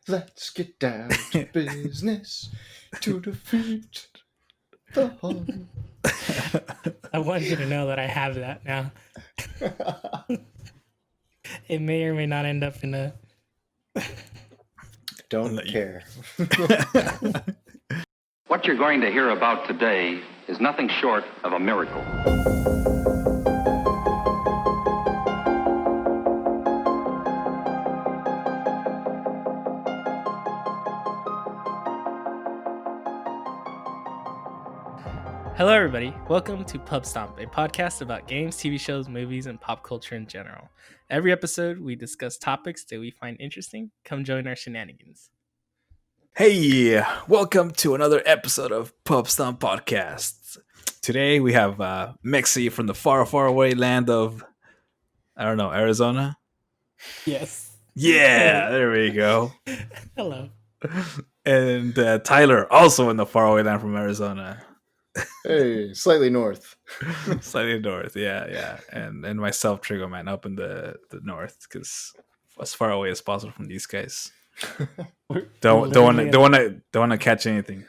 Let's get down to business to defeat the Hun. I want you to know that I have that now. It may or may not end up in a. Don't care. What you're going to hear about today is nothing short of a miracle. Hello, everybody. Welcome to Pubstomp, a podcast about games, TV shows, movies, and pop culture in general. Every episode, we discuss topics that we find interesting. Come join our shenanigans. Hey, welcome to another episode of Pubstomp Podcast. Today we have Mexy from the far, far away land of, Arizona. Yes. Yeah, there we go. Hello. And Tyler, also in the far away land from Arizona. Hey, slightly north. Slightly north, yeah. And myself, trigoman, up in the north, because as far away as possible from these guys. Don't want to catch anything.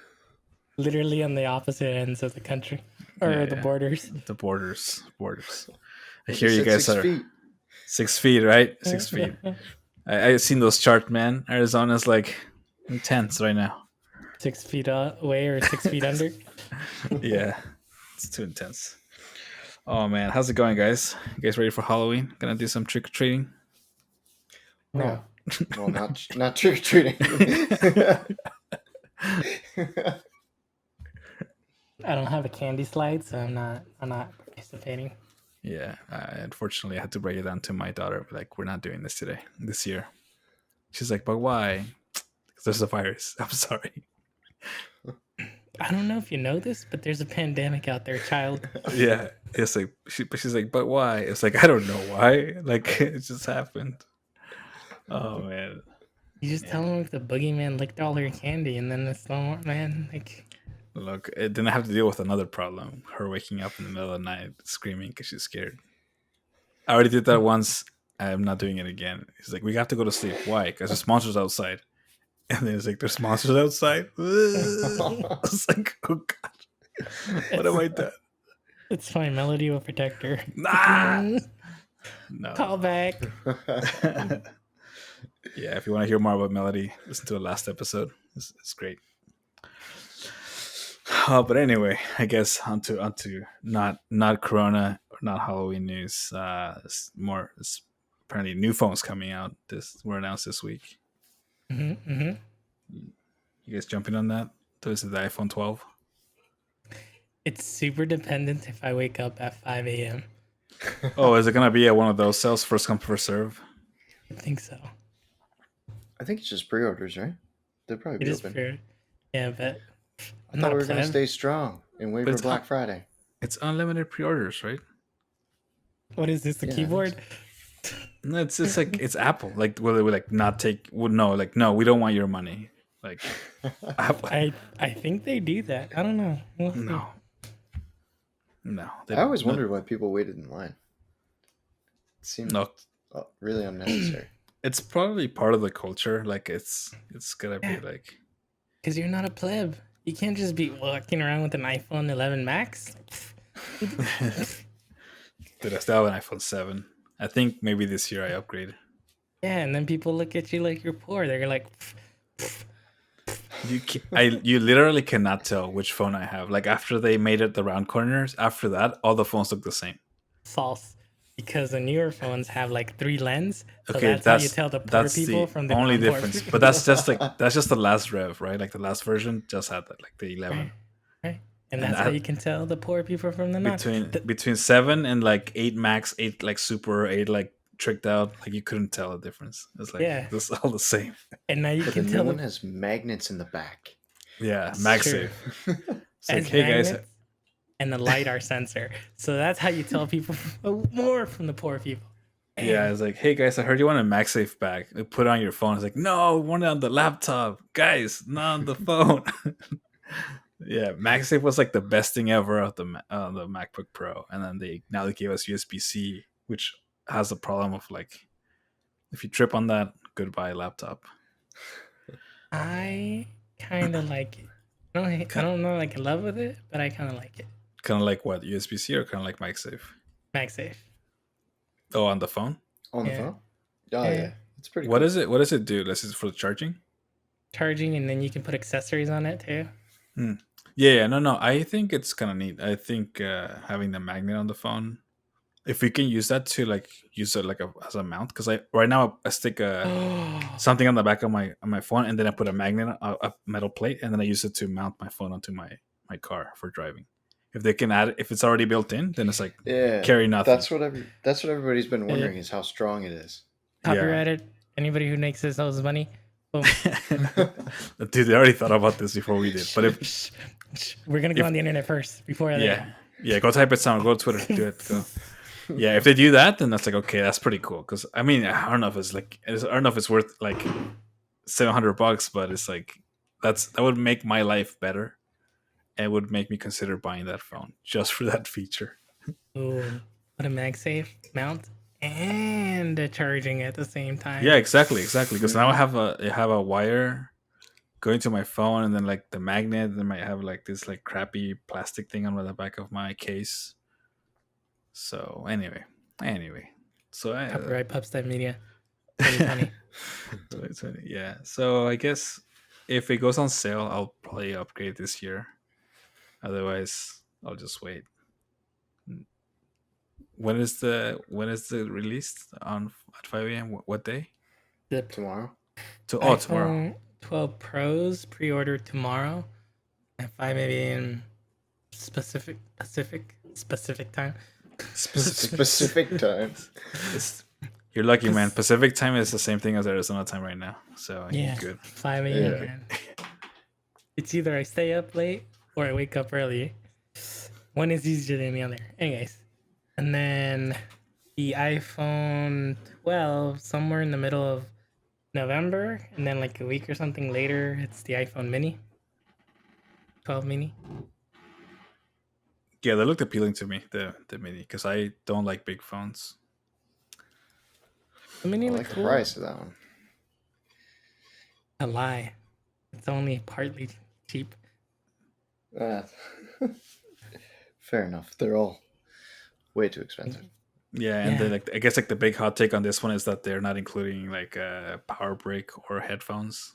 Literally on the opposite ends of the country or the borders. The borders. I hear you guys are 6 feet, right? 6 feet. I've seen those charts, man. Arizona's like intense right now. 6 feet away or 6 feet under. Yeah, it's too intense. Oh man, how's it going, guys? You guys ready for Halloween? Gonna do some trick or treating? No. Well, not trick or treating. I don't have a candy slide, so I'm not participating. Yeah, unfortunately, I had to break it down to my daughter. Like, we're not doing this this year. She's like, but why? Because there's a virus. I'm sorry. I don't know if you know this, but there's a pandemic out there, child. Yeah, it's like she's like, but why? It's like, I don't know why. Like, it just happened. Oh man. You just tell them if the boogeyman licked all her candy, and then it's no man. Like, look, it didn't have to deal with another problem. Her waking up in the middle of the night screaming because she's scared. I already did that once. I'm not doing it again. He's like, we have to go to sleep. Why? Because there's monsters outside. And then it's like, there's monsters outside. I was like, oh god, what have I done? It's fine. Melody will protect her. Nah! No. Call back. Yeah, if you want to hear more about Melody, listen to the last episode. It's great. But anyway, I guess onto not Corona or not Halloween news. It's apparently new phones coming out. Were announced this week. Mm-hmm. You guys jumping on that? Is it the iPhone 12? It's super dependent if I wake up at 5 a.m. Oh, is it gonna be at one of those sales, first come first serve? I think so. I think it's just pre-orders, right? They'll probably be open. Fair. Yeah, but I thought we were going to stay strong and wait for Black Friday. It's unlimited pre-orders, right? What is this? The keyboard? No, it's like it's Apple. Like, will they like not take? Well, no, like no, we don't want your money. Like, Apple. I think they do that. I don't know. No. I always wondered why people waited in line. It seemed really unnecessary. It's probably part of the culture. Like, it's gonna be like, because you're not a pleb. You can't just be walking around with an iPhone 11 Max. Dude, I still have an iPhone 7. I think maybe this year I upgrade. Yeah, and then people look at you like you're poor. They're like, you literally cannot tell which phone I have. Like, after they made it the round corners, after that, all the phones look the same. False. Because the newer phones have like 3 lenses. So okay, that's how you tell the poor people from the only difference. But that's just the last rev, right? Like the last version just had that, like the 11. Right. And that's how you can tell the poor people from the not. Between 7 and like 8 Max, 8 like Super, 8 like tricked out, like you couldn't tell the difference. It's like this is all the same. And now you can tell one has magnets in the back. Yeah, MagSafe. It's like, hey guys. And the LiDAR sensor. So that's how you tell people more from the poor people. Yeah, it's like, hey guys, I heard you want a MagSafe bag. Put it on your phone. It's like, no, want it on the laptop. Guys, not on the phone. Yeah, MagSafe was like the best thing ever of the MacBook Pro. And then they gave us USB-C, which has the problem of like, if you trip on that, goodbye laptop. I kind of like it. I don't know like in love with it, but I kind of like it. Kind of like what, USB-C or kind of like MagSafe? MagSafe. Oh, on the phone. On the Yeah. phone? Oh, Yeah. yeah. It's pretty What cool. is it? What does it do? This is for the charging. Charging, and then you can put accessories on it too. Yeah, no. I think it's kind of neat. I think having the magnet on the phone, if we can use that to like use it like as a mount, because I right now I stick something on the back of my phone, and then I put a magnet, a metal plate, and then I use it to mount my phone onto my car for driving. If they can add it, if it's already built in, then it's like Yeah. carry nothing. That's what everybody's been wondering is how strong it is. Copyrighted. Anybody who makes this owes money. Boom. Dude, they already thought about this before we did. But if We're gonna go on the internet first before yeah, go type it down. Go to Twitter. Do it. Go. Yeah, if they do that, then that's like okay, that's pretty cool. Because I mean, I don't know if it's worth like $700, but it's like that would make my life better, and would make me consider buying that phone just for that feature. Ooh, put a MagSafe mount and a charging at the same time. Yeah, exactly. Because now I have a wire going to my phone, and then like the magnet, then I have like this like crappy plastic thing on the back of my case. So anyway, so Copyright Pubstomp Media. 2020. 2020, yeah. So I guess if it goes on sale, I'll probably upgrade this year. Otherwise, I'll just wait. When is the release on at 5 a.m.? What day? The Tomorrow? Tomorrow. iPhone 12 Pros pre-order tomorrow at 5 a.m. Pacific time. Specific times. You're lucky, man. Pacific time is the same thing as Arizona time right now. So Yeah, you're good. 5 a.m. Yeah. man. It's either I stay up late or I wake up early. One is easier than the other. Anyways, and then the iPhone 12 somewhere in the middle of November, and then like a week or something later, it's the iPhone Mini. 12 Mini. Yeah, they looked appealing to me, the mini, because I don't like big phones. The Mini I looks like the cool. price of that one. A lie. It's only partly cheap. Fair enough. They're all way too expensive. Yeah, and Yeah. then like I guess like the big hot take on this one is that they're not including like a power brick or headphones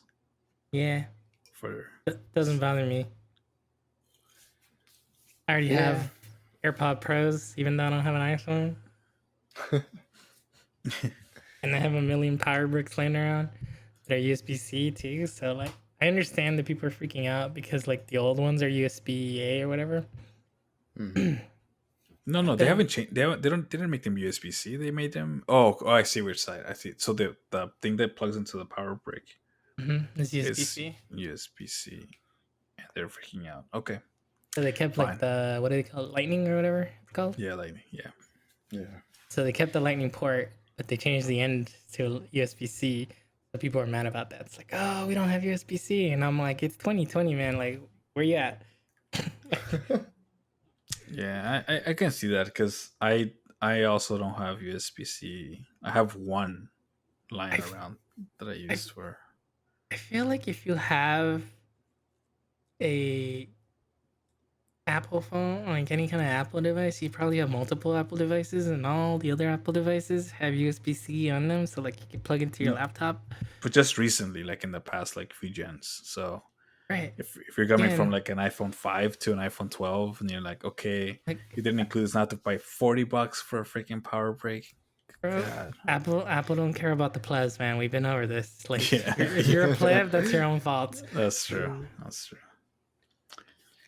Yeah, for. that doesn't bother me. I already Yeah. have AirPod Pros, even though I don't have an iPhone. And I have a million power bricks laying around that are USB-C too. So like, I understand that people are freaking out because like the old ones are USB-A or whatever. No, they haven't changed. They didn't make them USB-C. They made them. Oh, I see which side. I see. So the thing that plugs into the power brick It's is USB-C. USB-C, and they're freaking out. Okay. So they kept Fine. like the, what do they call it? Lightning or whatever it's called? Yeah, lightning. Yeah. Yeah. So they kept the lightning port, but they changed the end to USB-C. So people are mad about that. It's like, oh, we don't have USB-C. And I'm like, it's 2020, man. Like, where you at? Yeah, I can see that because I also don't have USB-C. I have one lying around that I use for. I feel like if you have a Apple phone, like any kind of Apple device, you probably have multiple Apple devices, and all the other Apple devices have USB-C on them, so like you can plug into your laptop. But just recently, like in the past like few gens. So Right. if you're coming Yeah. from like an iPhone 5 to an iPhone 12, and you're like, okay, Like, you didn't include this, now to buy $40 for a freaking power brick. bro, God. Apple don't care about the plebs, man. We've been over this. Like, Yeah. if you're a pleb, that's your own fault. That's true. That's true.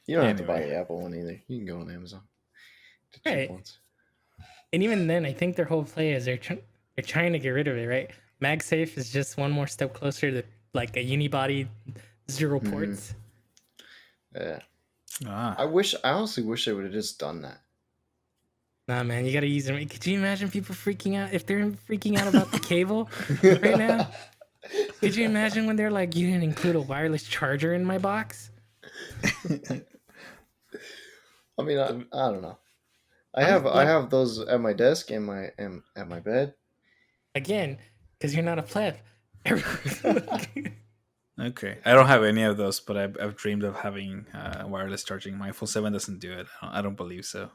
You don't have to buy Anyway. the Apple one either. You can go on Amazon. The cheap Right. ones. And even then, I think their whole play is they're trying to get rid of it, right? MagSafe is just one more step closer to like a unibody, 0 ports. Yeah. Ah. I honestly wish they would have just done that. Nah, man, you gotta use them. Could you imagine people freaking out if they're freaking out about the cable right now? Could you imagine when they're like, you didn't include a wireless charger in my box? I mean, I don't know. I have those at my desk and at my bed. Again, because you're not a pleb. Okay, I don't have any of those, but I've dreamed of having wireless charging. My iPhone 7 doesn't do it. I don't believe so.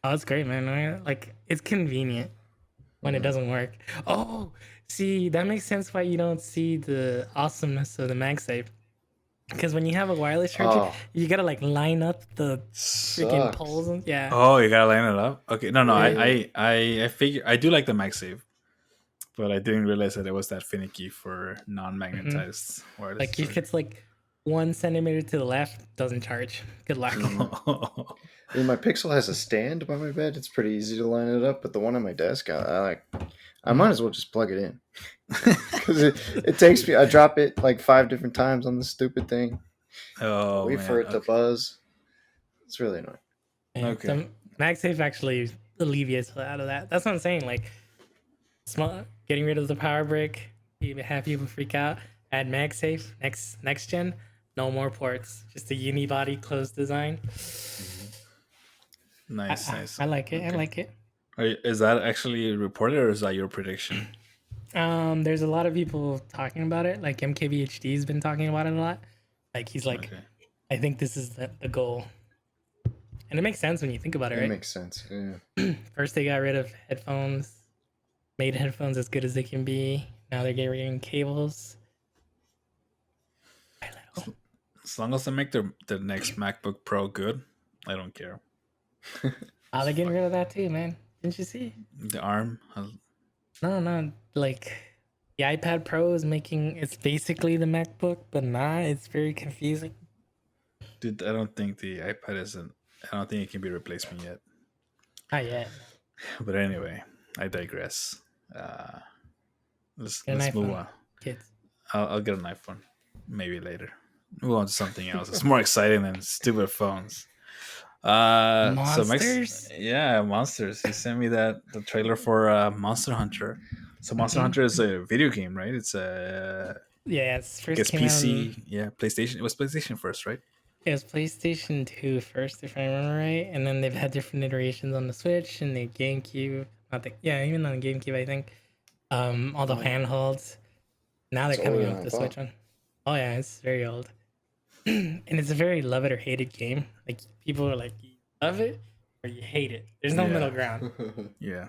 Oh, it's great, man. Like it's convenient when it doesn't work. Oh, see, that makes sense why you don't see the awesomeness of the MagSafe. Because when you have a wireless charger, Oh, you gotta like line up the freaking sucks. poles. And, yeah. Oh, you gotta line it up. Okay, no, Yeah. I figure I do like the MagSafe, but I didn't realize that it was that finicky for non-magnetized wireless Like if charging. it's like 1 centimeter to the left, doesn't charge. Good luck. I mean, my Pixel has a stand by my bed. It's pretty easy to line it up, but the one on my desk, I might as well just plug it in because it takes me. I drop it like 5 different times on the stupid thing. Oh Wait for man. it to buzz. It's really annoying. Yeah, Okay. so MagSafe actually alleviates a lot of that. That's what I'm saying. Like, getting rid of the power brick, you have people freak out. Add MagSafe next gen. No more ports. Just a unibody closed design. Nice, nice. I like it. I Okay. like it. Is that actually reported or is that your prediction? There's a lot of people talking about it. Like MKBHD has been talking about it a lot. Like he's like, Okay. I think this is the goal. And it makes sense when you think about it, It right? makes sense. Yeah. First they got rid of headphones, made headphones as good as they can be. Now they're getting rid of cables. As long as they make the next MacBook Pro good, I don't care. Oh, they're getting rid of that too, man. Didn't you see? The ARM, No, like the iPad Pro is making it's basically the MacBook, but not. It's very confusing. dude, I don't think the iPad isn't. I don't think it can be replacement yet. Not yet. But anyway, I digress. Let's Get an move iPhone, on. kids. I'll get an iPhone maybe later. Move on to something else. It's more exciting than stupid phones. Monsters? Yeah, monsters. You sent me the trailer for Monster Hunter. So Monster Hunter is a video game, right? It's a Yeah, it's I first guess came out PC. Yeah, PlayStation. It was PlayStation first, right? it was PlayStation 2 first, if I remember right, and then they've had different iterations on the Switch and the GameCube. Even on the GameCube, I think. All the handhelds. Now they're It's coming older out with the than I Switch one. Oh yeah, it's very old, and it's a very love it or hate it game. Like people are like, you love it or you hate it. There's no Yeah. middle ground, Yeah.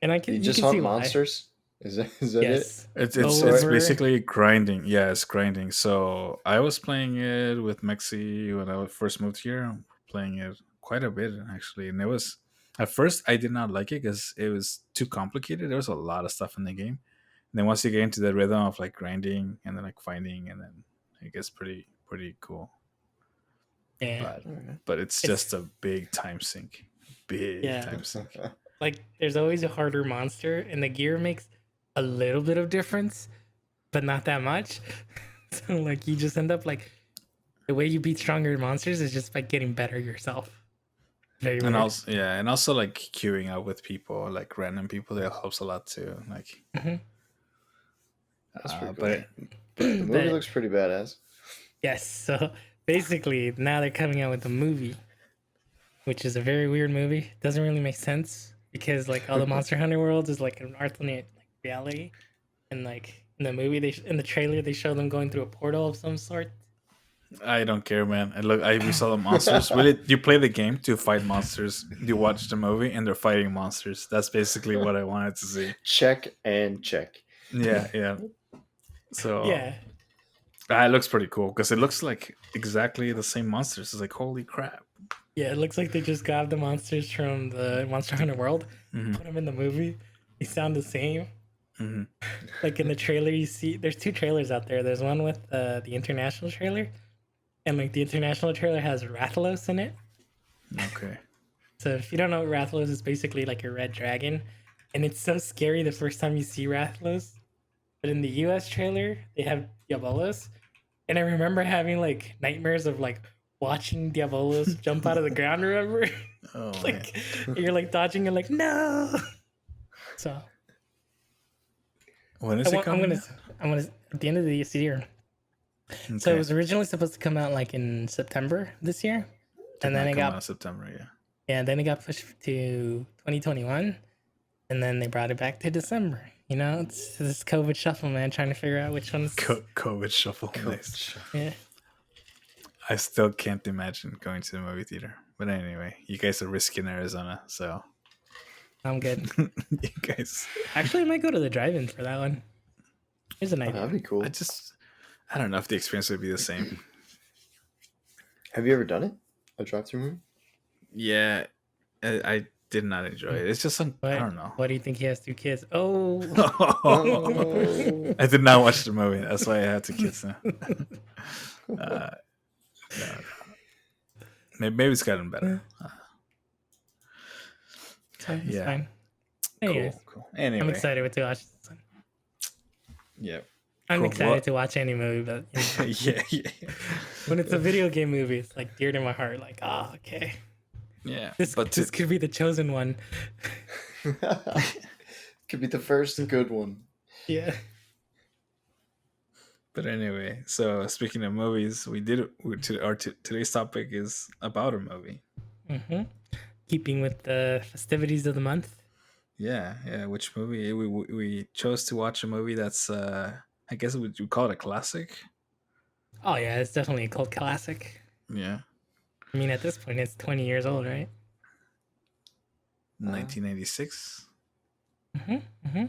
and You you just can hunt see why. monsters? Is that it? Yes, It's Over- basically grinding. Yeah, it's grinding. So I was playing it with Mexy when I first moved here. Playing it quite a bit actually, and it was at first I did not like it because it was too complicated. There was a lot of stuff in the game. And then once you get into the rhythm of like grinding and then like finding, and then it gets pretty cool. Yeah, But it's just a big time sink. Big Yeah. time sink. like there's always a harder monster, and the gear makes a little bit of difference, but not that much. So like you just end up like the way you beat stronger monsters is just by getting better yourself. Very And weird. also like queuing up with people, like random people, that helps a lot too. Like That's pretty but cool. But the movie But- looks pretty badass. Yes, so basically now they're coming out with a movie, which is a very weird movie. Doesn't really make sense because like all the Monster Hunter worlds is like an alternate like, reality, and like in the movie in the trailer they show them going through a portal of some sort. I don't care, man. We saw the monsters. Really, you play the game to fight monsters. You watch the movie and they're fighting monsters. That's basically what I wanted to see. Check and check. Yeah. So Yeah, it looks pretty cool because it looks like exactly the same monsters. It's like holy crap. yeah, it looks like they just grabbed the monsters from the Monster Hunter world, put them in the movie. They sound the same. Mhm. Like in the trailer, you see there's two trailers out there. There's one with the international trailer, and like the international trailer has Rathalos in it. Okay. So if you don't know what Rathalos is, basically like a red dragon, and it's so scary the first time you see Rathalos. But in the U.S. trailer, they have Diabolos, and I remember having like nightmares of like watching Diabolos jump out of the ground. Remember, Oh like you're like dodging and like no. So man. When is it I'm coming? gonna at the end of this year. Okay. So it was originally supposed to come out like in September this year, and then it Come out in got September. Yeah. then it got pushed to 2021, and then they brought it back to December. You know, it's this COVID shuffle, man. Trying to figure out which one's. COVID shuffle. Nice. Coach. Yeah. I still can't imagine going to the movie theater. But anyway, you guys are risky in Arizona, so I'm good. you guys. Actually, I might go to the drive-in for that one. Here's an Oh, idea. that'd be cool. I don't know if the experience would be the same. Have you ever done it? A drive-through movie? Yeah, I did not enjoy it. It's just some, I don't know. Why do you think he has 2 kids? Oh. Oh. I did not watch the movie. That's why I had 2 kids now. No. Maybe it's gotten better. It's Yeah. fine. Anyways, Cool. Anyway, I'm excited to watch this one. yeah. I'm Cool. excited What- to watch any movie, but yeah. when it's a video game movie, it's like dear to my heart. Like, okay, Yeah. this could be the chosen one. Could be the first good one. Yeah. But anyway, so speaking of movies, today's topic is about a movie. Mm-hmm. Keeping with the festivities of the month. Yeah. Which movie? We chose to watch a movie that's I guess would you call it a classic? Oh yeah, it's definitely a cult classic. Yeah. I mean, at this point, it's 20 years old, right? 1996, Mm-hmm.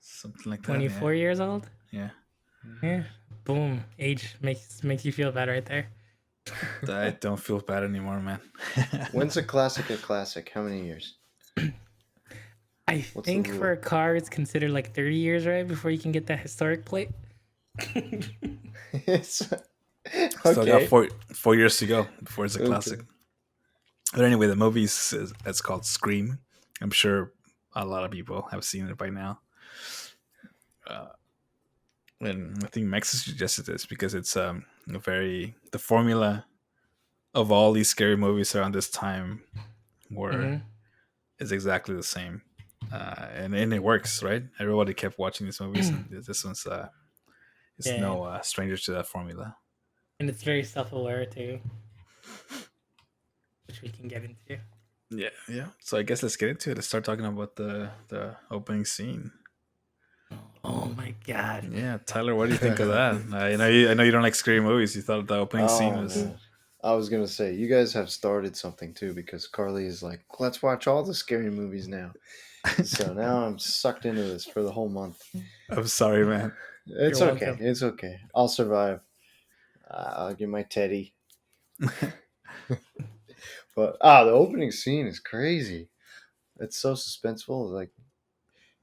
something like that. 24 years old. Yeah. Yeah. Boom. Age makes you feel bad right there. I don't feel bad anymore, man. When's a classic a classic? How many years? I What's the think rule? for a car, it's considered like 30 years, right? Before you can get that historic plate. It's Still got okay. 4 years to go before it's a Okay. classic. But anyway, the movie it's called Scream. I'm sure a lot of people have seen it by now. And I think Mexy suggested this because it's the formula of all these scary movies around this time were Mhm. is exactly the same, and it works, right? Everybody kept watching these movies, and this one's is Yeah. no stranger to that formula. And it's very self-aware too, which we can get into. Yeah. So I guess let's get into it. Let's start talking about the opening scene. Oh my god. Yeah, Tyler, what do you think of that? I know you don't like scary movies. You thought the opening scene Oh, was man. I was gonna say you guys have started something too because Carly is like, let's watch all the scary movies now. So now I'm sucked into this for the whole month. I'm sorry, man. It's You're okay. welcome. It's okay. I'll survive. I'll get my teddy. But the opening scene is crazy. It's so suspenseful. Like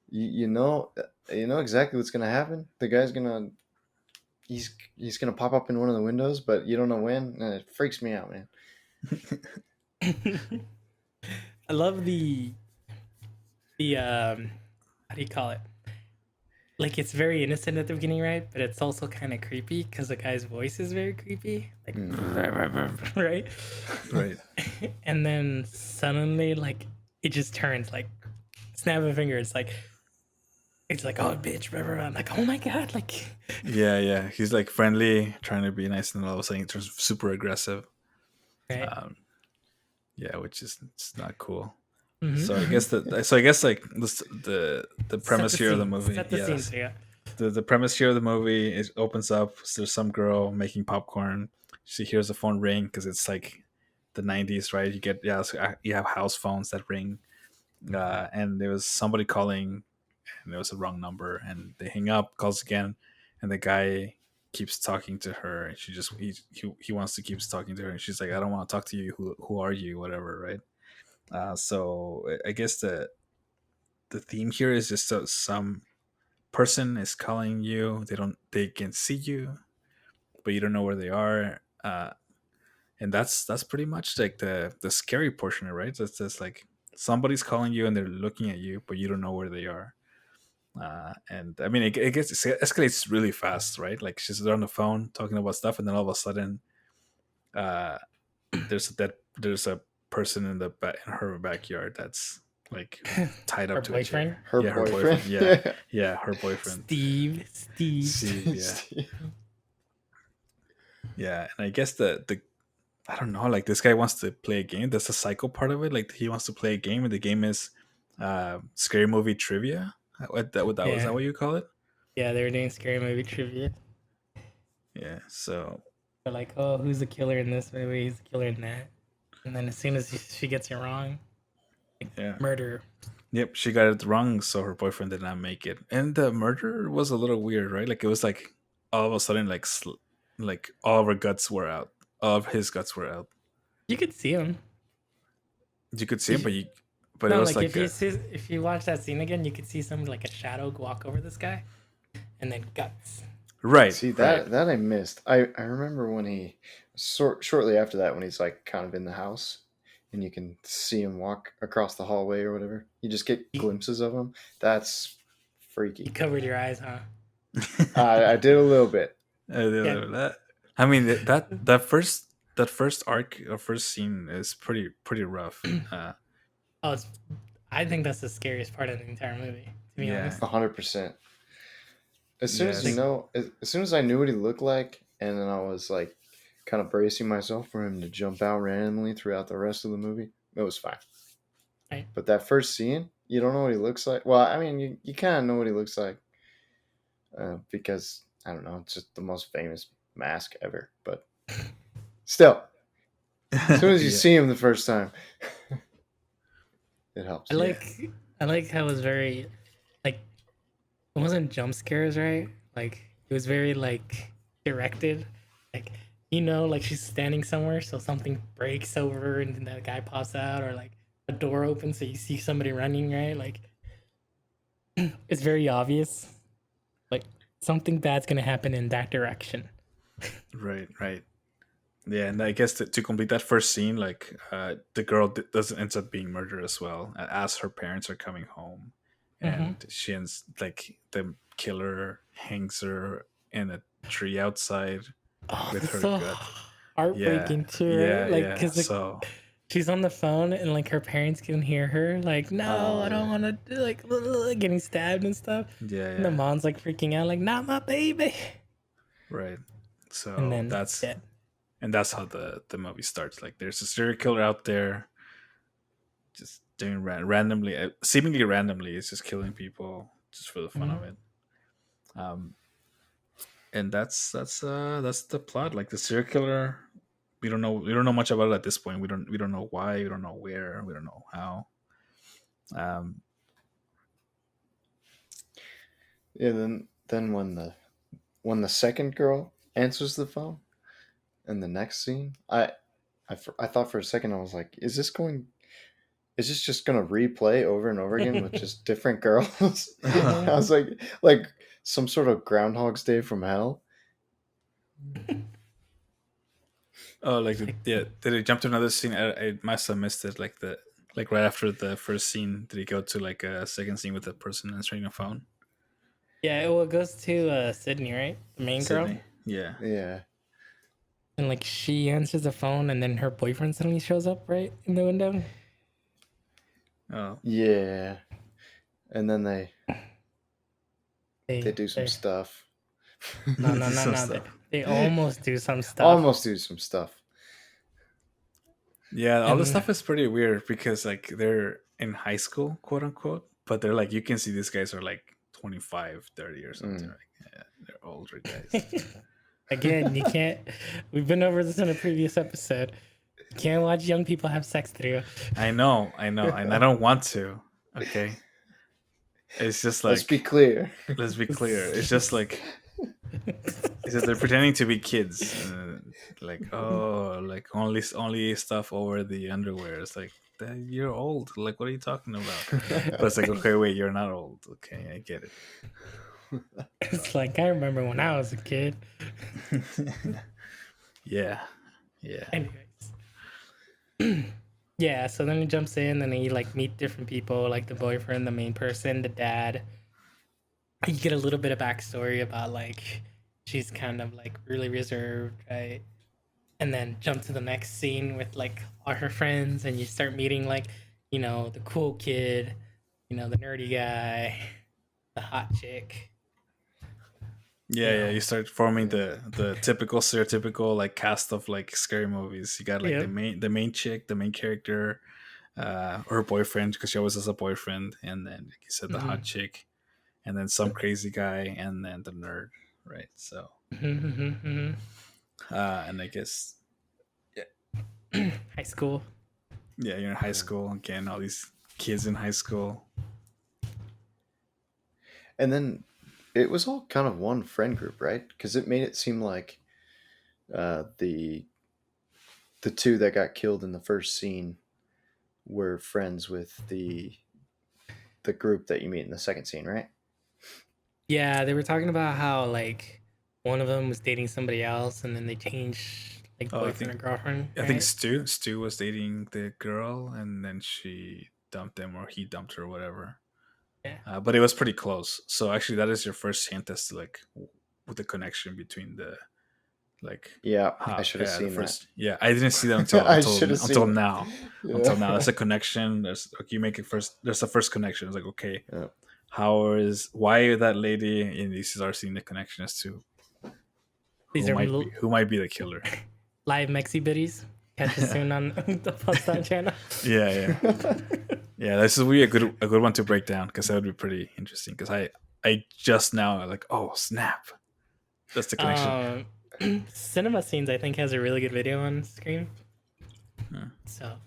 you know exactly what's gonna happen. The guy's gonna he's gonna pop up in one of the windows, but you don't know when, and it freaks me out, man. I love the how do you call it? Like it's very innocent at the beginning, right? But it's also kind of creepy because the guy's voice is very creepy, like right? Right. And then suddenly, like it just turns like snap of a finger. It's like oh bitch, I'm like oh my god, like Yeah. He's like friendly, trying to be nice, and all of a sudden he turns super aggressive. right? Yeah, which is it's not cool. Mhm. So I guess like the premise Set the here of the scene. movie. Set the Yes. scene, so yeah. The premise here of the movie is opens up. So there's some girl making popcorn. She hears the phone ring because it's like the 90s, right? You have house phones that ring, and there was somebody calling, and it was a wrong number, and they hang up, calls again, and the guy keeps talking to her, and he wants to keep talking to her, and she's like, I don't want to talk to you. Who are you? Whatever, right? So I guess the theme here is just some person is calling you. They can see you, but you don't know where they are. And that's pretty much like the scary portion, right? That's just like somebody's calling you and they're looking at you, but you don't know where they are. And I mean, it escalates really fast, right? Like she's on the phone talking about stuff, and then all of a sudden, there's a person in her backyard that's like tied up Her to a chair. boyfriend? Her Her boyfriend. Yeah, her boyfriend. Steve. Steve, yeah. And I guess the I don't know, like this guy wants to play a game. That's the psycho part of it. Like he wants to play a game, and the game is scary movie trivia. Was that what you call it? Yeah, they were doing scary movie trivia. Yeah. So They're like, oh, who's the killer in this movie? Who's the killer in that? And then as soon as she gets it wrong, yeah. murder. Yep, she got it wrong, so her boyfriend did not make it. And the murder was a little weird, right? Like it was like all of a sudden, like all of her guts were out. All of his guts were out. You could see him. You could see him, but it No, was like like if you watch that scene again, you could see something like a shadow walk over this guy, and then guts. right, See right, that I missed. I remember when he shortly after that when he's like kind of in the house and you can see him walk across the hallway or whatever. You just get He, glimpses of him. That's you freaky. covered your eyes, huh? I did a little bit. Yeah. I mean that first arc or first scene is pretty rough. Oh, I think that's the scariest part of the entire movie. To be Yeah. honest, 100%. As soon as Yes. as soon as I knew what he looked like, and then I was like kind of bracing myself for him to jump out randomly throughout the rest of the movie, it was fine. Right. But that first scene, you don't know what he looks like. Well, I mean, you kind of know what he looks like because, I don't know, it's just the most famous mask ever. But still, as soon as you Yeah. see him the first time, it helps. I like how it was very like it wasn't jump scares, right? Like it was very like directed. Like like she's standing somewhere, so something breaks over and then that guy pops out, or like a door opens so you see somebody running, right? Like it's very obvious. Like something bad's gonna happen in that direction. Right, right. Yeah, and I guess to complete that first scene, like the girl doesn't ends up being murdered as well, as her parents are coming home, and she ends like the killer hangs her in a tree outside Oh, with that's her so gut. Yeah, heartbreaking too, yeah, right? Like, yeah. cause like So she's on the phone and like her parents can hear her, like, no, Oh, I don't yeah. want to, like, getting stabbed and stuff. yeah, And the yeah, mom's like freaking out, like, not my baby. right. And So then dead. that's how the movie starts. Like, there's a serial killer out there, just doing randomly, seemingly randomly, it's just killing people just for the fun of Mhm. it. Um, and that's the plot. Like the serial killer, we don't know much about it at this point. We don't know why, we don't know where, we don't know how. Um, Yeah. Then when the second girl answers the phone in the next scene, I thought for a second I was like, is this just gonna replay over and over again with just different girls? I was like some sort of Groundhog's Day from hell. oh, like yeah, did it jump to another scene? I must have missed it. Like right after the first scene, did he go to like a second scene with the person answering the phone? Yeah, well, it goes to Sydney, right? The main girl. Sydney. Yeah. Yeah. And like she answers the phone and then her boyfriend suddenly shows up right in the window. Oh. Yeah. And then they They, do some they stuff. no, Some no. stuff. They almost do some stuff. Almost do some stuff. Yeah, all the And stuff is pretty weird because like they're in high school, quote unquote, but they're like you can see these guys are like 25, 30 or something. Like, yeah, they're older guys. again, you can't. We've been over this in a previous episode. You can't watch young people have sex through. I know, and I don't want to. Okay, it's just like Let's be clear. let's be clear. It's just like it's that they're pretending to be kids, like oh, like only stuff over the underwear. It's like you're old. Like what are you talking about? But it's like okay, wait, you're not old. Okay, I get it. It's like I remember when I was a kid. Yeah, yeah. Anyways. Yeah, so then he jumps in and he like meet different people, like the boyfriend, the main person, the dad. You get a little bit of backstory about like she's kind of like really reserved, right? And then jump to the next scene with like all her friends and you start meeting like, the cool kid, the nerdy guy, the hot chick. Yeah. You start forming the typical stereotypical like cast of like scary movies. You got like Yep. the main chick, the main character, her boyfriend because she always has a boyfriend, and then like you said the hot chick, and then some crazy guy, and then the nerd, right? So, and I guess High school. yeah, you're in high school again. All these kids in high school. And then it was all kind of one friend group, right? Because it made it seem like the two that got killed in the first scene were friends with the group that you meet in the second scene, right? Yeah, they were talking about how like one of them was dating somebody else, and then they changed like Oh, boyfriend or girlfriend. I think right? Stu was dating the girl, and then she dumped him, or he dumped her, or whatever. Yeah. But it was pretty close. So actually, that is your first hint as to like with the connection between the like. Yeah, I should have the seen first. Yeah, I didn't see that until I should have until seen now. that. Until Yeah. now, there's a connection. There's like you make it first. There's a first connection. It's like okay, Yeah. why that lady in these are seeing the connection as to These who might be the killer. live Mexy biddies. Catch us soon on the Pubstomp channel. Yeah. Yeah, this is really a good one to break down because that would be pretty interesting. Because I just now like, oh snap, that's the connection. Cinema Scenes, I think, has a really good video on screen. Yeah. So,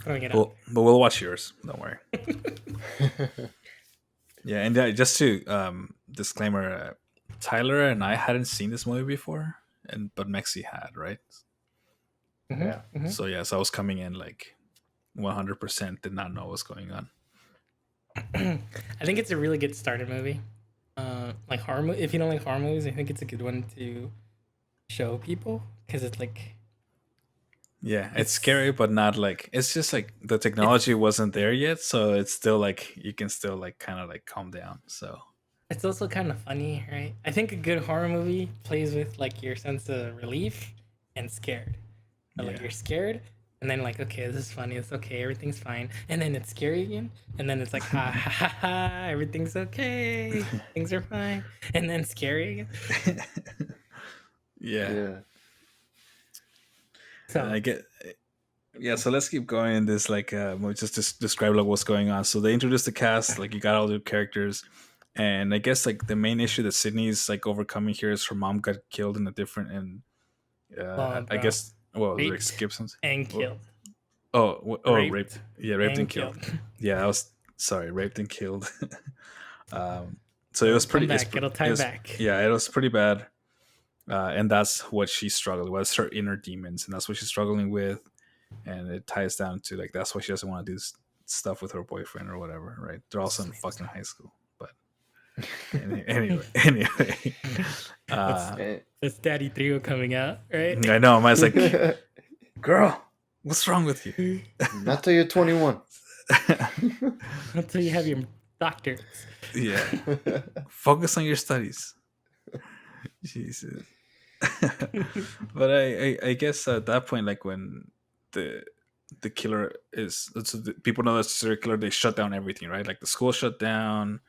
throwing it But we'll watch yours. Don't worry. Yeah, and just to disclaimer, Tyler and I hadn't seen this movie before, but Mexy had, right? Yeah. So I was coming in like 100% did not know what's going on. I think it's a really good starter movie. Like horror. If you don't like horror movies, I think it's a good one to show people because it's like. Yeah, it's scary, but not like it's just like the technology wasn't there yet, so it's still like you can still like kind of like calm down. So it's also kind of funny, right? I think a good horror movie plays with like your sense of relief and scared. Like you're scared, and then like okay, this is funny, it's okay, everything's fine, and then it's scary again, and then it's like ha ha ha ha, everything's okay, things are fine, and then scary again. yeah. So I get. Yeah, so let's keep going in this like just describe like what's going on. So they introduced the cast, like you got all the characters, and I guess like the main issue that Sydney's like overcoming here is her mom got killed in a different I guess Rick Gibson's and killed. Raped. Yeah, raped and killed. Yeah, I was sorry, raped and killed. So it was pretty. It'll tie back. Yeah, it was pretty bad, and that's what she's struggling with. Her inner demons, and that's what she's struggling with. And it ties down to like that's why she doesn't want to do stuff with her boyfriend or whatever, right? They're also in fucking high school, but anyway, it's Daddy Trio coming out, right? I know. I was like, girl, what's wrong with you? Not till you're 21. Until you have your doctorate. Yeah, focus on your studies. Jesus. But I guess at that point, like when the killer is so people know that's a killer, they shut down everything, right? Like the school shut down,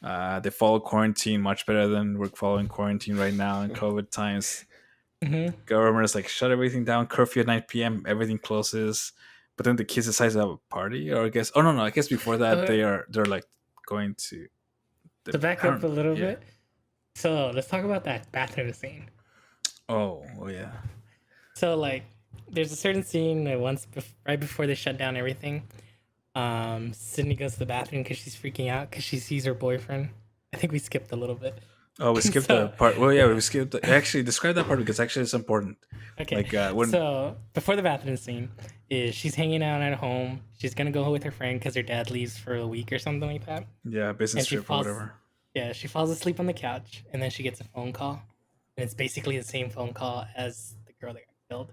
they follow quarantine much better than we're following quarantine right now in COVID times. Government is like shut everything down, curfew at 9 p.m, everything closes, but then the kids decide to have a party, or I guess I guess before that they're like going to back up a little bit. So let's talk about that bathroom scene. Oh yeah. So like there's a certain scene that right before they shut down everything, Sydney goes to the bathroom because she's freaking out because she sees her boyfriend. I think we skipped a little bit. Oh, we skipped the part. Well, yeah, we skipped. Actually, describe that part because actually it's important. Okay. Like so before the bathroom scene is she's hanging out at home. She's gonna go with her friend because her dad leaves for a week or something like that. Yeah, business trip or whatever. Yeah, she falls asleep on the couch and then she gets a phone call, and it's basically the same phone call as the girl that got killed.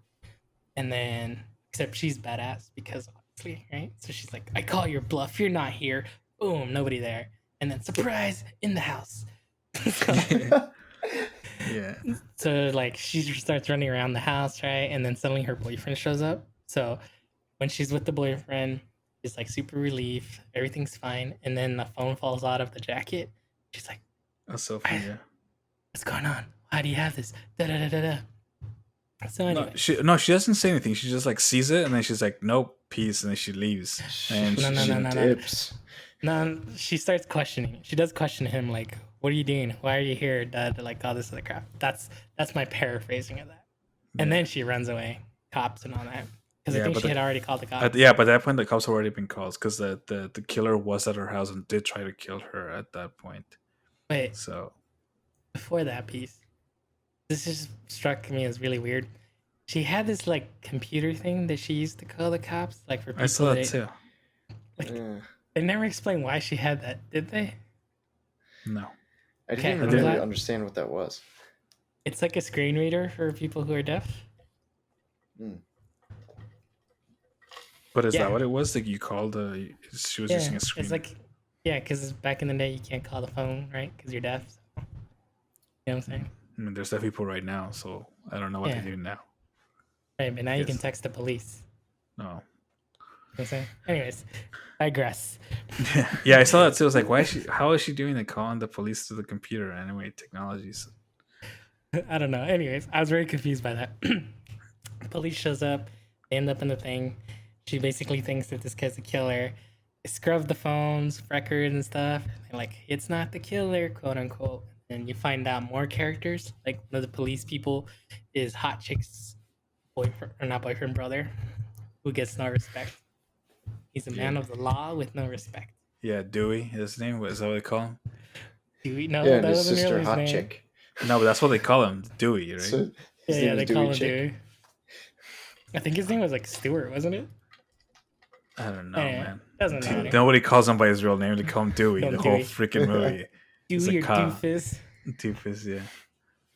And then, except she's badass because obviously, right? So she's like, I call your bluff. You're not here. Boom, nobody there. And then surprise, in the house. Yeah. So like she starts running around the house, right? And then suddenly her boyfriend shows up. So when she's with the boyfriend, it's like super relief. Everything's fine. And then the phone falls out of the jacket. She's like, that's so funny. Yeah. What's going on? Why do you have this? Da da da da da. So anyway. She doesn't say anything. She just like sees it and then she's like, nope, peace, and then she leaves. And she dips. No, she starts questioning. She does question him, like, "What are you doing? Why are you here?" Like all this other crap. That's my paraphrasing of that. And then she runs away, cops and all that, because I think she had already called the cops. Yeah, by that point the cops have already been called because the killer was at her house and did try to kill her at that point. Wait, So before that piece, this just struck me as really weird. She had this like computer thing that she used to call the cops, like for people. I saw that too. Like, they never explained why she had that, did they? No. I didn't even really understand what that was. It's like a screen reader for people who are deaf. But is that what it was? Like you called? She was using a screen. It's like, because back in the day you can't call the phone, right? Because you're deaf. So. You know what I'm saying? I mean, there's deaf people right now, so I don't know what they do now. Right, but now you can text the police. No. You know what I'm saying? Anyways, digress. Yeah, I saw that too. I was like, how is she doing the calling the police to the computer anyway? Technologies. I don't know. Anyways, I was very confused by that. Police shows up. They end up in the thing. She basically thinks that this guy's a killer. They scrub the phones, records, and stuff. They're like, it's not the killer, quote unquote. And you find out more characters. Like one of the police people is hot chick's boyfriend, or not boyfriend, brother, who gets no respect. He's a man of the law with no respect. Yeah, Dewey, his name. Is that what they call him? Dewey? No, yeah, and his sister, hot chick. No, but that's what they call him, Dewey, right? So, yeah, they call him Dewey. I think his name was like Stewart, wasn't it? I don't know, man. Doesn't matter. Nobody calls him by his real name. They call him Dewey the whole freaking movie. Dewey or Doofus. Doofus, yeah.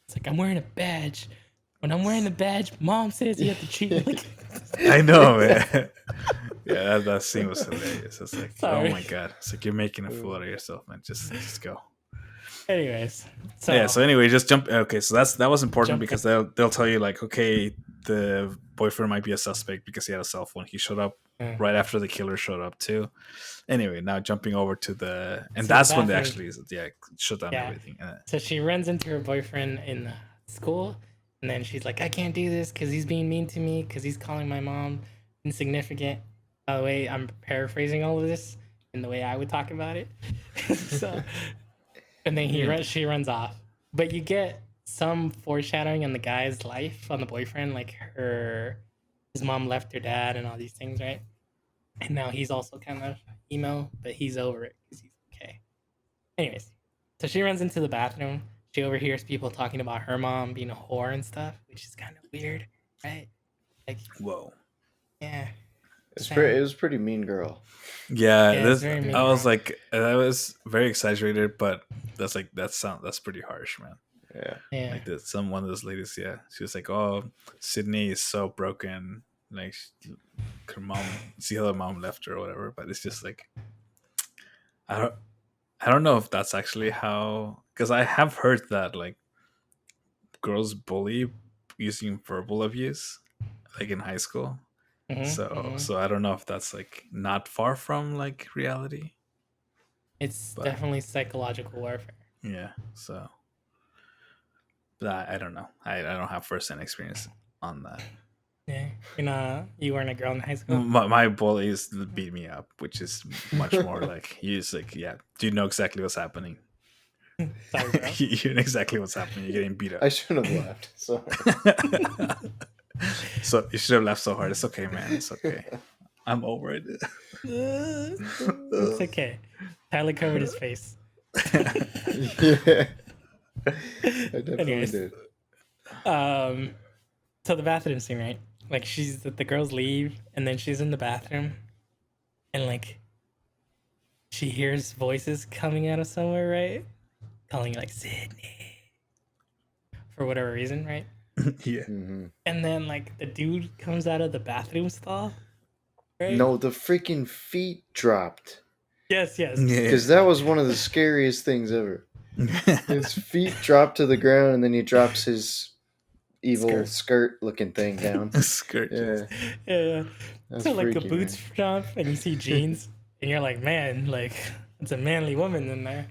It's like, I'm wearing a badge. When I'm wearing the badge, Mom says you have to treat me like... I know, man. Yeah, that scene was hilarious. It's like, oh my god. It's like, you're making a fool out of yourself, man. Just go. Anyways. So anyway, just jump. Okay, so that was important because they'll tell you, like, okay, the boyfriend might be a suspect because he had a cell phone. He showed up right after the killer showed up too. Anyway, now jumping over to that's when they actually shut down everything. So she runs into her boyfriend in school, and then she's like, I can't do this because he's being mean to me, because he's calling my mom insignificant. By the way, I'm paraphrasing all of this in the way I would talk about it. So, and then she runs off. But you get some foreshadowing on the guy's life, on the boyfriend, like his mom left her dad and all these things, right? And now he's also kind of emo, but he's over it because he's okay. Anyways, so she runs into the bathroom. She overhears people talking about her mom being a whore and stuff, which is kind of weird, right? Like, whoa. Yeah. It was pretty Mean Girl. Yeah, I was like, that was very exaggerated, but that's pretty harsh, man. Yeah. Like one of those ladies, she was like, "Oh, Sydney is so broken. Like, her mom, see how her mom left her or whatever." But it's just like, I don't know if that's actually how, because I have heard that like girls bully using verbal abuse, like in high school. So I don't know if that's like not far from like reality. It's definitely psychological warfare. Yeah. So, but I don't know. I don't have first-hand experience on that. Yeah, you weren't a girl in high school. My bullies beat me up, which is much more like you just like, do you know exactly what's happening? Sorry, bro. You know exactly what's happening. You're getting beat up. I shouldn't have laughed. Sorry. So you should have laughed so hard. It's okay, man. It's okay. I'm over it. It's okay. Tyler covered his face. Yeah. I definitely did. So the bathroom scene, right? Like the girls leave, and then she's in the bathroom, and like she hears voices coming out of somewhere, right? Calling like Sydney for whatever reason, right? Yeah. Mm-hmm. And then like the dude comes out of the bathroom stall. Right? No, the freaking feet dropped. Yes. Because that was one of the scariest things ever. His feet dropped to the ground, and then he drops his evil skirt-looking thing down. Skirt. Yeah. That's so like freaky, the boots drop, and you see jeans, and you're like, man, like it's a manly woman in there.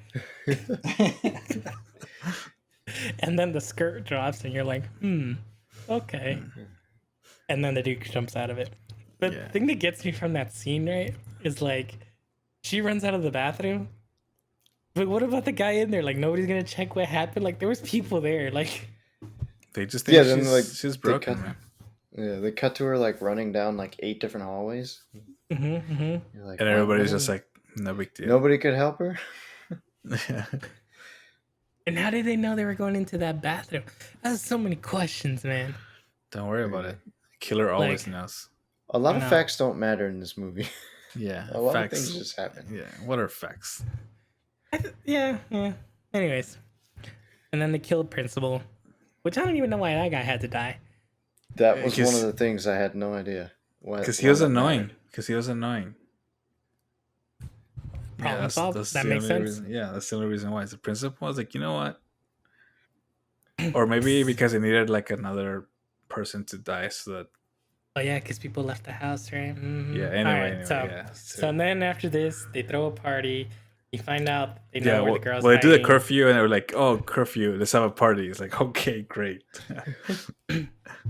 And then the skirt drops, and you're like, okay. And then the dude jumps out of it. But the thing that gets me from that scene, right, is like she runs out of the bathroom. But what about the guy in there? Like nobody's gonna check what happened. Like there was people there. Like They just think then like she's they broken, cut, man. yeah, they cut to her like running down like 8 different hallways. You're like, And "What- everybody's what just is-" like, no big deal. nobody could help her. Yeah. and how did they know they were going into that bathroom? That's so many questions, man. Don't worry about it. Killer always Like- knows. A lot of No. facts don't matter in this movie. Yeah. A lot facts. of things just happen. Yeah. What are facts? Yeah. Anyways, and then they killed principal, which I don't even know why that guy had to die. That was one Because- of the things I had no idea. Because he was annoying. Because he was annoying. Problem solved. That the makes only sense. Reason, yeah, that's the only reason why. The principal was like, you know what? Or maybe because they needed like another person to die, so that Oh yeah, because people left the house, right? Mhm. yeah. All Anyway, right, so, yeah. so then after this, they throw a party. You find out they know yeah, where well, the girls. well, they do the hiding. curfew, and they were like, "Oh, curfew! Let's have a party." It's like, okay, great.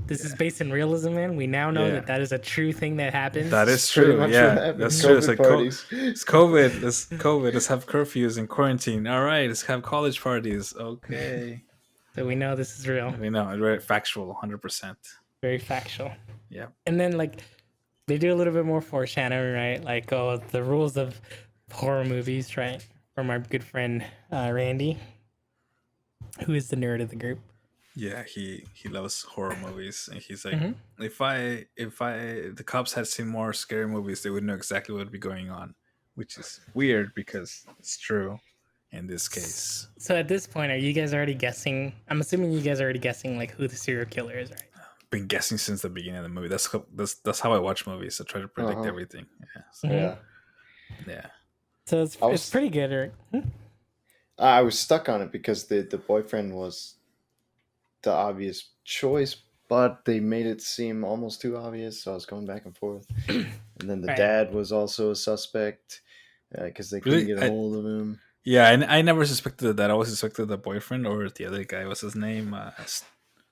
This is based in realism, man. We now know Yeah. that is a true thing that happens. That is Pretty true. much Yeah, what happened. that's true. It's COVID like parties. it's COVID. It's COVID. Let's have curfews and quarantine. All right, let's have college parties. Okay, So we know this is real. we know. Very factual, 100%. Very factual. Yeah. And then like they do a little bit more foreshadowing, right? Like the rules of horror movies, right? From our good friend Randy, who is the nerd of the group. Yeah, he loves horror movies, and he's like, Mhm. if the cops had seen more scary movies, they would know exactly what would be going on, which is weird because it's true in this case. So at this point, are you guys already guessing? I'm assuming you guys are already guessing like who the serial killer is, right? Been guessing since the beginning of the movie. That's how I watch movies. I try to predict Uh-huh. everything. Yeah, so, Mhm. yeah. So I was- it's pretty good, right? I was stuck on it because the boyfriend was the obvious choice, but they made it seem almost too obvious, so I was going back and forth. And then the Right. dad was also a suspect because they couldn't Really? get a hold of him. Yeah, I never suspected that. I always suspected the boyfriend or the other guy. What's his name?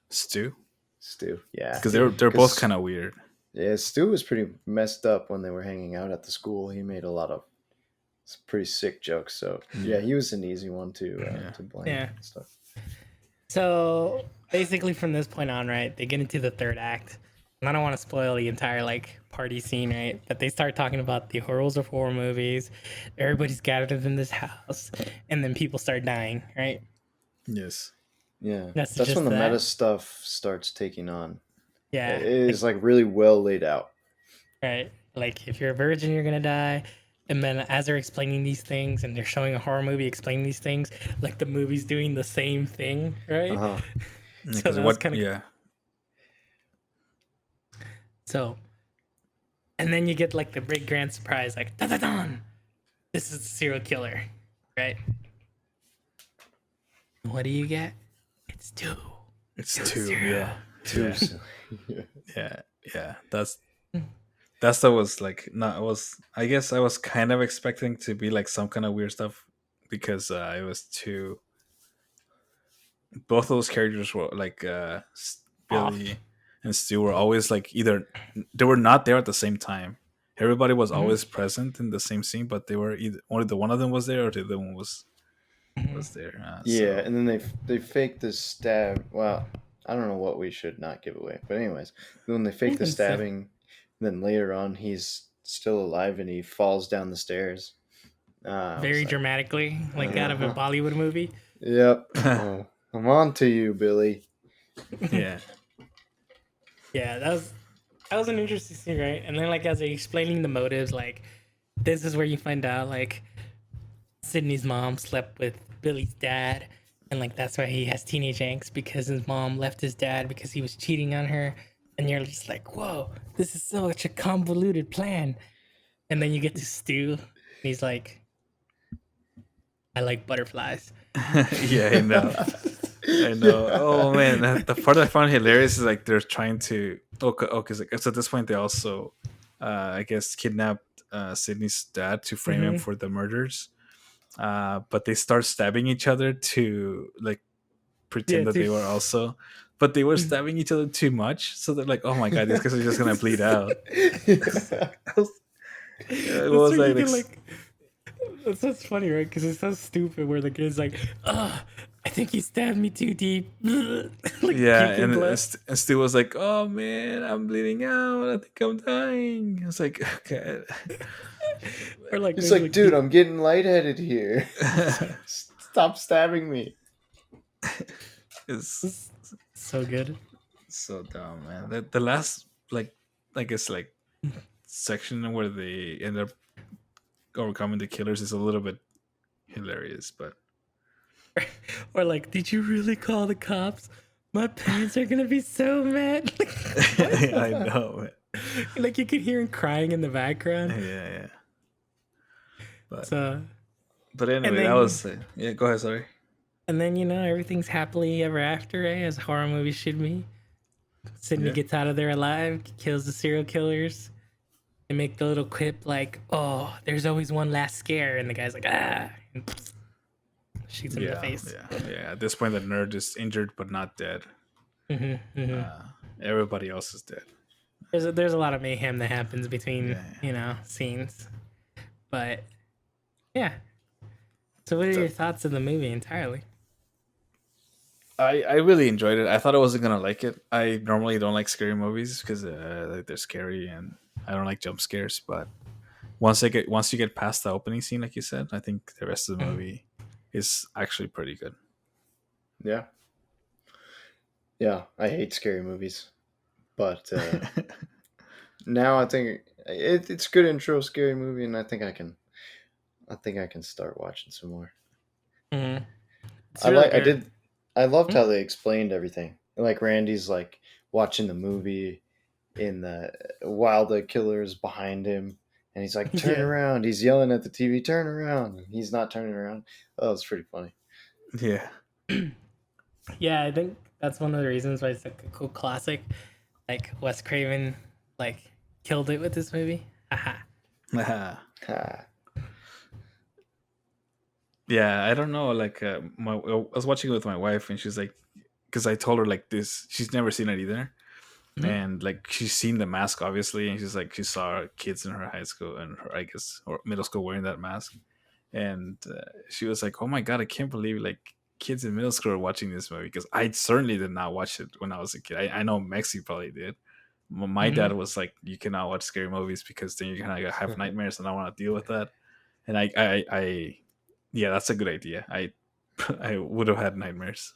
Stu. Stu, yeah, Because they're both 'Cause- kind of weird. yeah. Stu was pretty messed up when they were hanging out at the school. He made a lot of some pretty sick jokes. So yeah, he was an easy one to blame. Yeah. And stuff. So basically, from this point on, right, they get into the third act. And I don't want to spoil the entire like party scene, right? But they start talking about the rules of horror movies. Everybody's gathered in this house, and then people start dying, right? Yes. Yeah, That's that's just when the that. meta stuff starts taking on. Yeah, It is like really well laid out. right. Like if you're a virgin, you're gonna die. And then as they're explaining these things, and they're showing a horror movie explaining these things, like the movie's doing the same thing, right? Uh-huh. So Because that was kinda- yeah. So, and then you get like the big grand surprise, like da da dan, this is the serial killer, right? What do you get? It's two. It's It was two. zero. Yeah. Too. Yeah. That was like not. I was. I guess I was kind of expecting to be like some kind of weird stuff because it was too. Both of those characters were like Billy and Stu were always like either they were not there at the same time. Everybody was always present in the same scene, but they were either only the one of them was there or the other one was there. Yeah, So- and then they faked the stab. Well, I don't know what we should not give away, but anyways, when they fake the Even so. stabbing, then later on he's still alive and he falls down the stairs. I was Very like, dramatically, like out of a Uh-huh. Bollywood movie. Yep. Oh, I'm on to you, Billy. yeah. Yeah, that was an interesting scene, right? And then like as they're explaining the motives, like this is where you find out like Sydney's mom slept with Billy's dad, and like that's why he has teenage angst because his mom left his dad because he was cheating on her. And you're just like, whoa, this is such a convoluted plan. And then you get to Stu, and he's like, I like butterflies. Yeah, I know. I know. Oh man, the part I found hilarious is like they're trying to. Okay. So at this point, they also, I guess, kidnapped Sydney's dad to frame him for the murders. But they start stabbing each other to like pretend that they were also. But they were stabbing each other too much, so they're like, "Oh my god, these guys are just gonna bleed out." It was That's where like, you can, That's funny, right? Because it's so stupid where the kid's like, "Oh, I think he stabbed me too deep." Like Yeah, puking blood. and Stu was like, "Oh man, I'm bleeding out. I think I'm dying." I was like, "Okay." Or like He's there's like, dude, I'm getting lightheaded here. Stop stabbing me. It's it's so good. so dumb, man. The last like I guess like section where they end up overcoming the killers is a little bit hilarious, but Or like, did you really call the cops? My parents are gonna be so mad. I know. Like you could hear him crying in the background. Yeah. But So anyway, then that was yeah. Go ahead, sorry. and then everything's happily ever after, eh? As horror movies should be. Sydney Yeah. gets out of there alive, kills the serial killers. They make the little quip like, "Oh, there's always one last scare," and the guy's like, "Ah," and shoots him in the face. Yeah. At this point, the nerd is injured but not dead. Everybody else is dead. There's a lot of mayhem that happens between Yeah. scenes, but yeah. So, what are your thoughts of the movie entirely? I really enjoyed it. I thought I wasn't gonna like it. I normally don't like scary movies because they're scary and I don't like jump scares. But once you get past the opening scene, like you said, I think the rest of the movie is actually pretty good. Yeah. Yeah, I hate scary movies. But now I think it's a good intro scary movie, and I think I can start watching some more. Mm-hmm. I loved how they explained everything. Like Randy's like watching the movie in the while the killer's behind him, and he's like, "Turn Yeah. around!" He's yelling at the TV, "Turn around!" And he's not turning around. Oh, it's pretty funny. Yeah. Yeah, I think that's one of the reasons why it's like a cool classic. Like Wes Craven, like killed it with this movie. Haha. Ah. Yeah, I don't know. Like, I was watching it with my wife, and she's like, because I told her like this, she's never seen it either, and like she's seen The Mask, obviously, and she's like, she saw kids in her high school and her, I guess, or middle school wearing that mask, and she was like, "Oh my god, I can't believe like kids in middle school are watching this movie," because I certainly did not watch it when I was a kid. I know Mexy probably did. My dad was like, "You cannot watch scary movies because then you're gonna have nightmares, and I want to deal with that." And I yeah, that's a good idea. I would have had nightmares.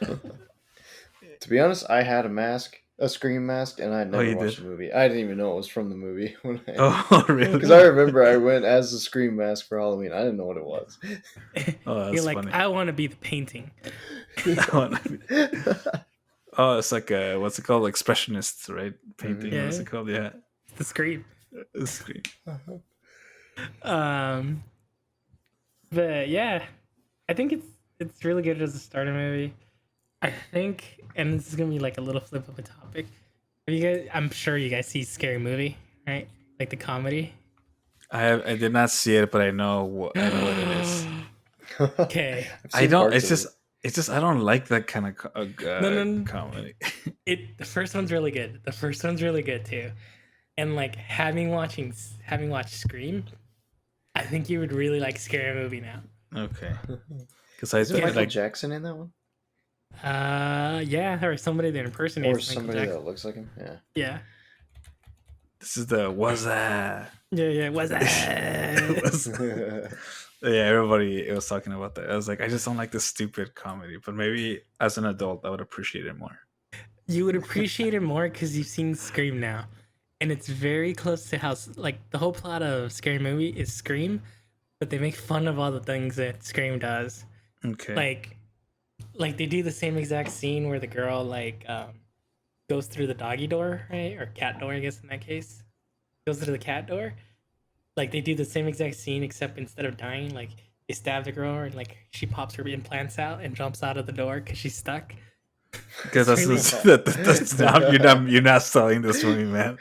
To be honest, I had a Scream mask, and I never you watched did? the movie. I didn't even know it was from the movie Oh, really? because I remember I went as a Scream mask for Halloween. I didn't know what it was. Oh, that's You're like, funny. I want to be the painting. Oh, it's like what's it called? Expressionists, right? Painting. Yeah. What's it called? Yeah. The scream. Screen. But yeah, I think it's really good as a starter movie. I think, and this is gonna be like a little flip of a topic. Have you guys? I'm sure you guys see Scary Movie, right? Like the comedy. I did not see it, but I know what it is. Okay. I don't. It's just I don't like that kind of No. comedy. The first one's really good. The first one's really good too. And like having watched Scream, I think you would really like Scary Movie now. Okay. Because I Is it think Michael like Jackson in that one, Yeah, or somebody that impersonates or Michael somebody Jackson. that looks like him? Yeah. Yeah. this is the was that. Yeah, what's that? Yeah, everybody was talking about that. I was like, I just don't like this stupid comedy. But maybe as an adult, I would appreciate it more. You would appreciate it more because you've seen Scream now. And it's very close to how, like, the whole plot of Scary Movie is Scream, but they make fun of all the things that Scream does. Okay. Like they do the same exact scene where the girl, like, goes through the doggy door, right? Or cat door, I guess, in that case. Goes through the cat door. Like, they do the same exact scene, except instead of dying, like, they stab the girl and, like, she pops her implants out and jumps out of the door because she's stuck. Because that's you're not selling this movie, man.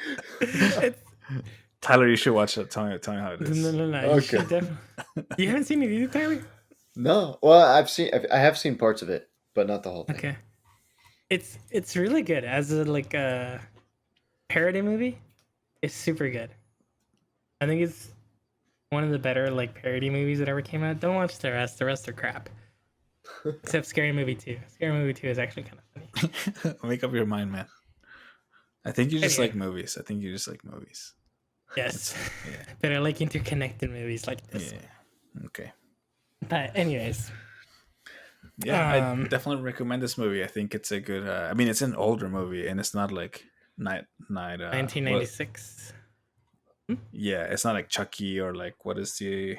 Tyler, you should watch it. Tell me how it is. No. Okay. You should definitely. You haven't seen it either, Tyler? No. Well, I have seen parts of it, but not the whole thing. Okay. It's really good as a parody movie. It's super good. I think one of the better like parody movies that ever came out. Don't watch the rest. The rest are crap. Except Scary Movie 2. Scary Movie 2 is actually kind of funny. Make up your mind, man. I think you just Anyway. like movies. I think you just like movies. Yes. Yeah. But I like interconnected movies like this. Yeah. Okay. But anyways. Yeah, I definitely recommend this movie. I think it's a good. I mean, it's an older movie, and it's not like night. 1996. Yeah, it's not like Chucky or like what is the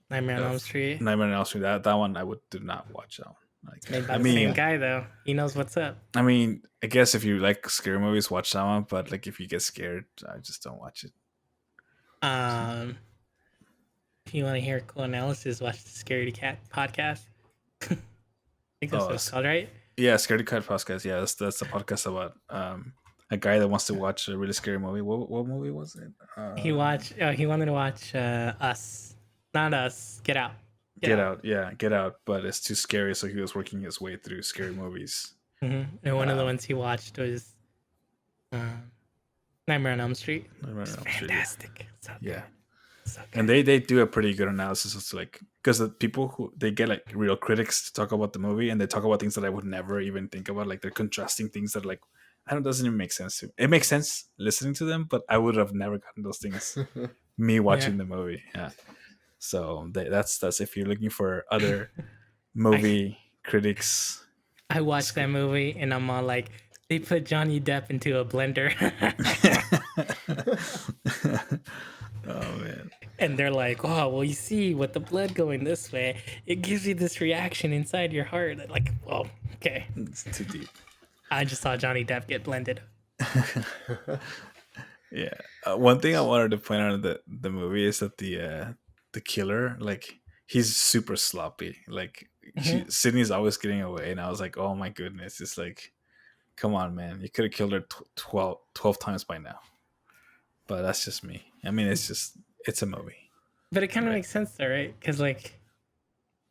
Nightmare on Elm Street. Nightmare on Elm Street. That one I do not watch that one. Like, Made by the same guy though. He knows what's up. I mean, I guess if you like scary movies, watch that one. But like, if you get scared, I just don't watch it. If you want to hear a cool analysis, watch the Scary Cat podcast. I think that's what it's called, right? Yeah, Scary Cat podcast. Yeah, that's the podcast about a guy that wants to watch a really scary movie. What movie was it? He wanted to watch Us, not Us. Get Out. Get out. Yeah, Get Out. But it's too scary, so he was working his way through scary movies. Mm-hmm. And one of the ones he watched was Nightmare on Elm Street. Fantastic. So yeah. So and they do a pretty good analysis. It's like because the people who they get like real critics to talk about the movie, and they talk about things that I would never even think about. Like they're contrasting things that like doesn't even make sense to me. It makes sense listening to them, but I would have never gotten those things me watching the movie. Yeah. So that's if you're looking for other movie critics. I watched that movie and I'm all like, they put Johnny Depp into a blender. Oh man. And they're like, oh, well, you see, with the blood going this way, it gives you this reaction inside your heart. Like, well, okay. It's too deep. I just saw Johnny Depp get blended. Yeah. One thing I wanted to point out in the movie is that the killer, like, he's super sloppy. Like, Sydney's always getting away, and I was like, oh my goodness, it's like, come on, man, you could have killed her 12 times by now. But that's just me. I mean, it's a movie. But it kind of makes sense though, right? Because like,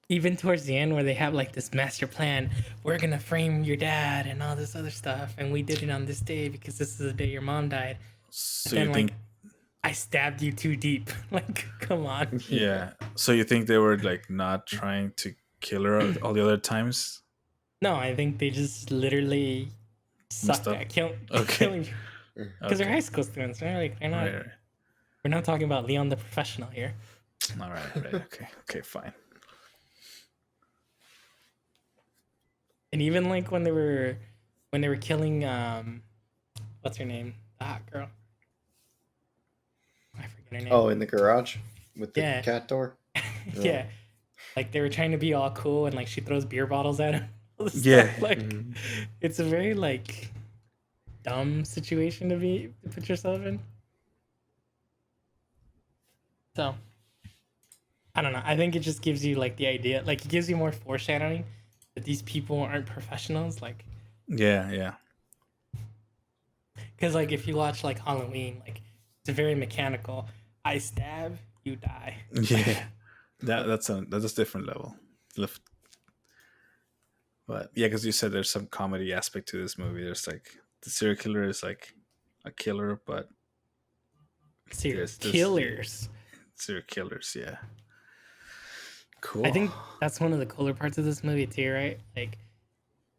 even towards the end where they have like this master plan, we're gonna frame your dad and all this other stuff, and we did it on this day because this is the day your mom died. So you think I stabbed you too deep? Like, come on. Yeah. So you think they were like not trying to kill her all the other times? No, I think they just literally sucked at killing you. Because they're high school students, right? Like they're not. Right. We're not talking about Leon the professional here. All right. Okay, fine. And even like when they were killing what's her name? The hot girl. I forget her name. Oh, in the garage with the cat door. Yeah. Like they were trying to be all cool, and like she throws beer bottles at him. Yeah. Like it's a very like dumb situation to put yourself in. So I don't know. I think it just gives you like the idea, like it gives you more foreshadowing that these people aren't professionals. Like yeah. Because like if you watch like Halloween, like it's very mechanical. I stab, you die. Yeah, that's a different level. But yeah, because you said there's some comedy aspect to this movie. There's like the serial killer is like a killer, but serial killers, yeah. Cool. I think that's one of the cooler parts of this movie too, right? Like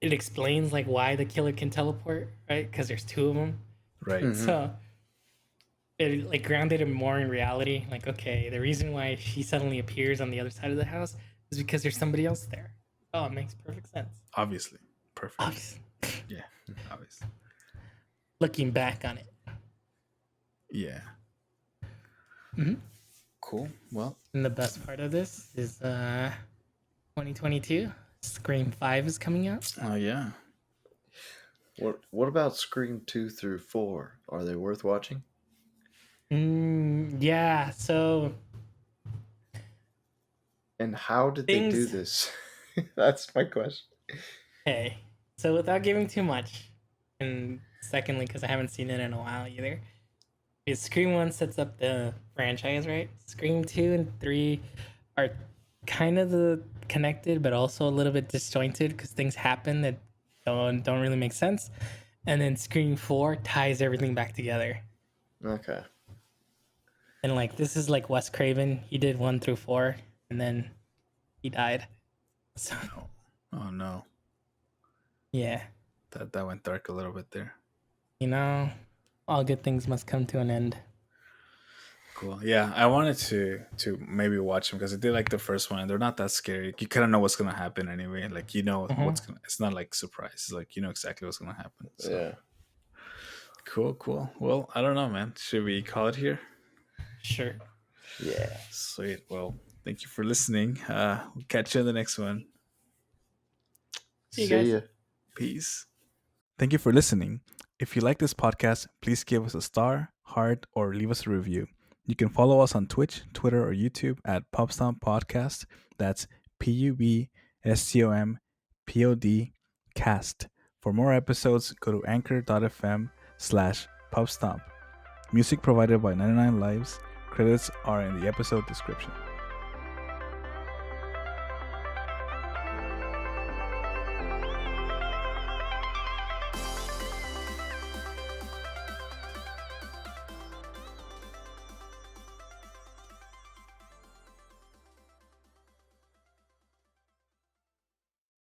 it explains like why the killer can teleport, right? Because there's two of them, right? Mm-hmm. So it like grounded him more in reality. Like, okay, the reason why she suddenly appears on the other side of the house is because there's somebody else there. Oh, it makes perfect sense. Obviously. Perfect. Yeah, obviously. Looking back on it. Yeah. Mm-hmm. Cool. Well. And the best part of this is 2022. Scream 5 is coming out. Oh, yeah. What about Scream 2 through 4? Are they worth watching? Yeah, so... And how did they do this? That's my question. Hey, so without giving too much, and secondly, because I haven't seen it in a while either, because Scream 1 sets up the franchise, right? Scream 2 and 3 are kind of connected, but also a little bit disjointed because things happen that don't really make sense. And then Scream 4 ties everything back together. Okay. And like this is like Wes Craven. He did 1 through 4, and then he died. So Oh no, yeah, that went dark a little bit there. you know, all good things must come to an end. Cool. Yeah, I wanted to maybe watch them because I did like the first one, and they're not that scary. You kind of know what's gonna happen anyway. Like what's gonna. It's not like surprise. It's like you know exactly what's gonna happen. So. Yeah. Cool. Well, I don't know, man. Should we call it here? Sure. Yeah. Sweet. Well, thank you for listening. We'll catch you in the next one. See you guys. ya. Peace. Thank you for listening. If you like this podcast, please give us a star, heart, or leave us a review. You can follow us on Twitch, Twitter, or YouTube at Pubstomp Podcast. That's PUBSTOMPOD cast. For more episodes, go to anchor.fm/Pubstomp. Music provided by 99 Lives. Credits are in the episode description.